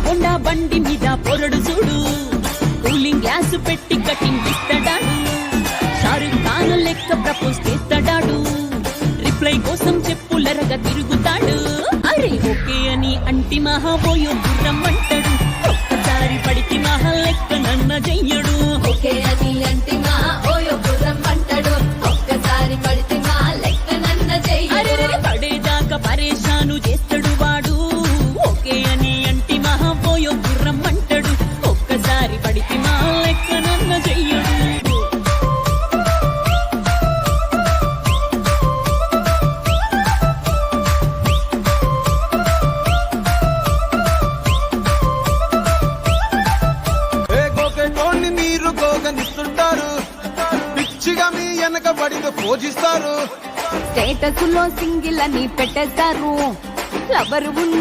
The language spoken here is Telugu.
హోండా బండి మీద పొరడు చూడు, కూలింగ్ గ్లాస్ పెట్టి కటింగ్ ఇస్తాడాడు, షారుఖ్ ఖాన్ లెక్క ప్రపోజ్ చేస్తాడాడు, రిప్లై కోసం చెప్పులరగా తిరుగుతాడు. అరే ఓకే అని అంటి మహాబోయో గుర్రం అంటాడు, ఒక్కసారి పడికి మహా లెక్క నన్న చెయ్యడు. ఓకే అని అంటే మా ఓయో గుర్రం అంటాడు, ఒక్కసారి పడితే మా లెక్క నన్న చెయ్యడు. పడేదాకా పరేషాను చేస్తాడు వాడు, ఓకే అని అంటి మహాబోయో గుర్రం అంటాడు, ఒక్కసారి పడికి మా లెక్క నన్న చెయ్యడు. మీరు గోగనిస్తుంటారు, పిచ్చిగా మీ వెనక పడిన పూజిస్తారు, స్టేటస్ లో సింగిల్ అని పెట్టేస్తారు, లవర్